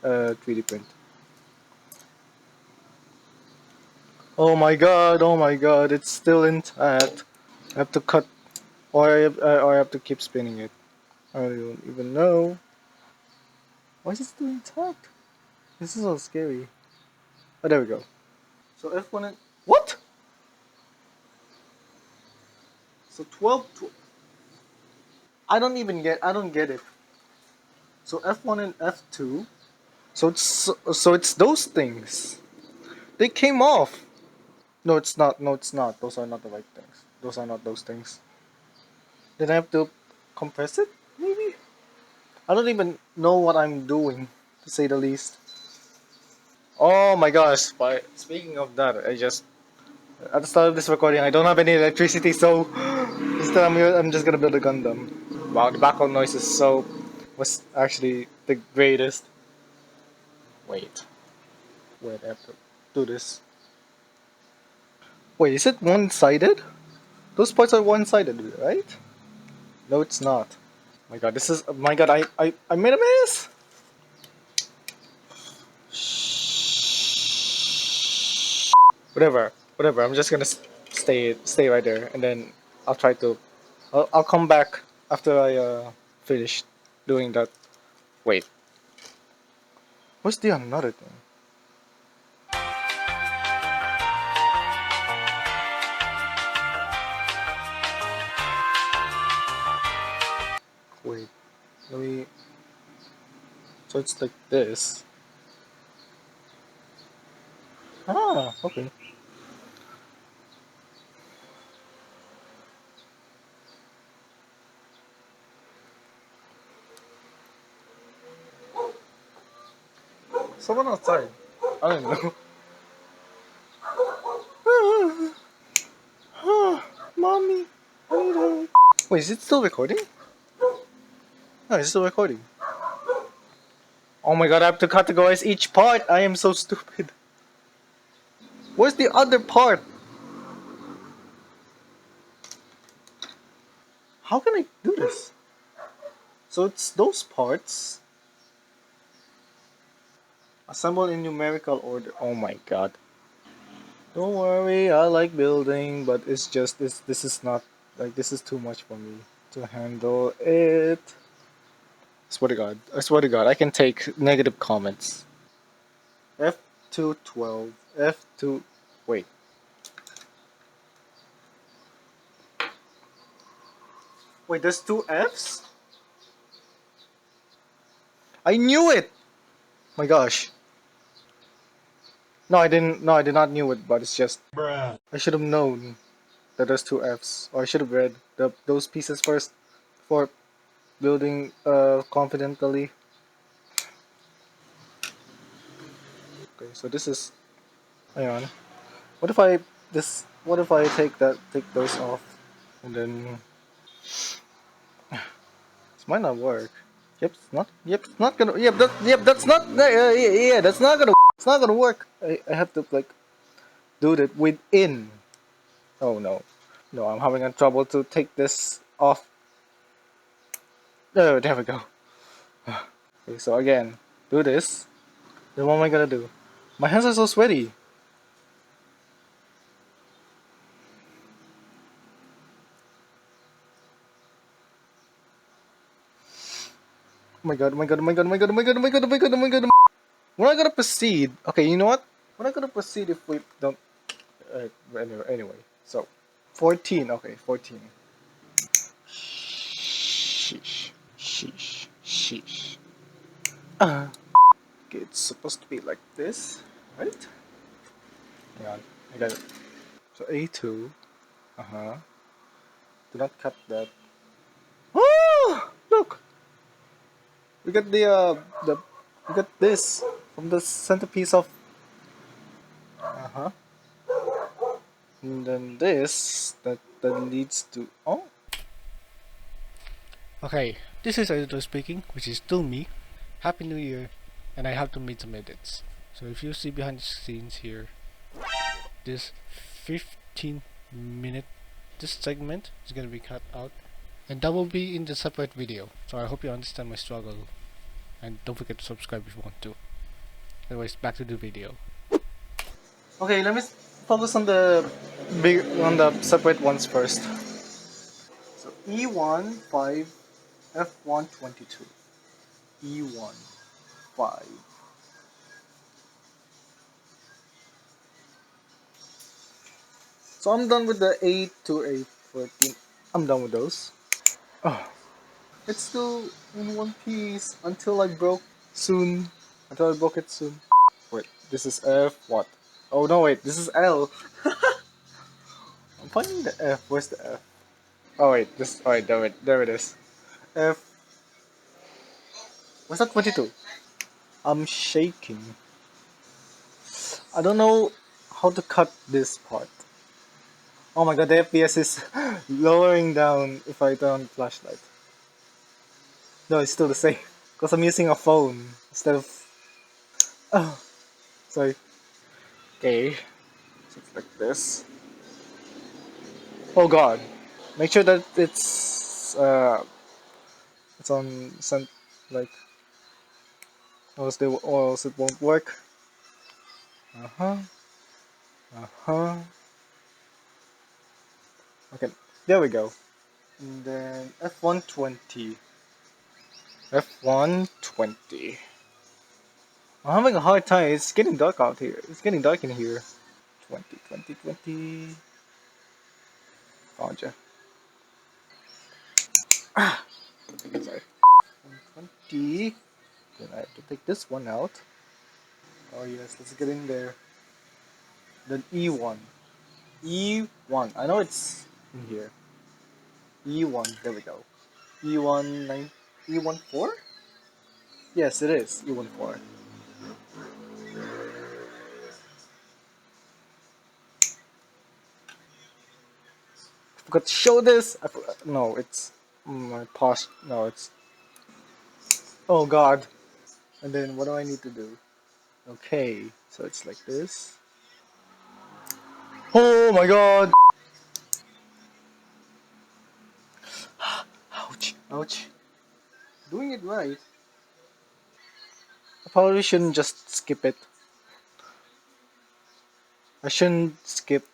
3D print. Oh my god, it's still intact. I have to cut, or I have to keep spinning it. I don't even know. Why is it still intact? This is so scary. Oh, there we go. So F1 and... What? So 12... I don't get it. So F1 and F2... So it's those things. They came off. No, it's not. No, it's not. Those are not the right things. Those are not those things. Did I have to compress it? Maybe? I don't even know what I'm doing, to say the least. Oh my gosh, speaking of that, at the start of this recording, I don't have any electricity, so instead I'm just gonna build a Gundam. Wow, the background noise was actually the greatest. Wait, I have to do this. Wait, is it one-sided? Those parts are one-sided, right? No, it's not. My god, my god, I made a mess! Whatever, I'm just gonna stay right there, and then I'll try to... I'll come back after I finish doing that. Wait, what's the another thing? Wait, let me... So it's like this. Ah, okay. Someone outside. I don't know. Mommy, I need help. Wait, is it still recording? No, it's still recording. Oh my god, I have to categorize each part. I am so stupid. Where's the other part? How can I do this? So it's those parts. Assemble in numerical order. Oh my god. Don't worry, I like building, but it's just this is not like this is too much for me to handle it. I swear to god, I can take negative comments. F212, F2 wait. Wait, there's two Fs? I knew it! My gosh. No, I didn't. No, I did not knew it, but it's just... Bruh. I should have known that there's two Fs. Or I should have read those pieces first for building confidently. Okay, so this is... Hang on. What if I... What if I take those off? And then... This might not work. Yep, it's not. Yep, it's not gonna. That's not. Yeah, that's not gonna. It's not gonna work. I have to like do that within. Oh no, no, I'm having a trouble to take this off. Oh, there we go. Okay, so again, do this. Then what am I gonna do? My hands are so sweaty. Oh my god, oh my god, oh my god, oh my god, oh my god, oh my god, oh my god, oh my god. We're not gonna proceed. Okay, you know what? We're not gonna proceed if we don't. Anyway, so 14. Okay, 14. Sheesh. Okay, it's supposed to be like this, right? Hang on, I got it. So A2. Do not cut that. Oh, look! We got we got this from the centerpiece of. And then this that leads to Okay, this is editor speaking, which is still me. Happy New Year, and I have to make some edits. So if you see behind the scenes here, this 15-minute this segment is gonna be cut out, and that will be in the separate video. So I hope you understand my struggle, and don't forget to subscribe if you want to. Anyways, back to the video. Okay, let me focus on the separate ones first. So E1 5 F1 22. E1 5. So I'm done with the 8 to 814. I'm done with those. Oh, it's still in one piece until I broke soon. Until I broke it soon. Wait, this is F what? Oh no, wait, this is L. I'm finding the F. Where's the F? Oh wait, this. Oh wait, there it is. F. What's that 22? I'm shaking. I don't know how to cut this part. Oh my god, the FPS is lowering down if I turn on the flashlight. No, it's still the same. Because I'm using a phone instead of. Oh, sorry. Okay, so it's like this. Oh god. Make sure that it's on sent like or else it won't work. Uh huh. Uh huh. Okay, there we go. And then F120. F120. I'm having a hard time. It's getting dark out here. It's getting dark in here. 20, 20, 20. Found ya. Sorry. 120. Then I have to take this one out. Oh yes, let's get in there. Then E1. E1. I know it's in here. E1. There we go. E1 9. E1 4? Yes, it is. E1 4. I forgot to show this. No, it's my pause. No, it's. Oh god. And then what do I need to do? Okay, so it's like this. Oh my god! Ouch, ouch. Doing it right. I probably shouldn't just skip it. I shouldn't skip.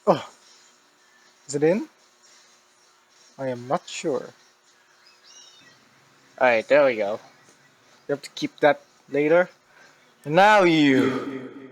Oh, is it in? I am not sure. Alright, there we go. You have to keep that later. And now you!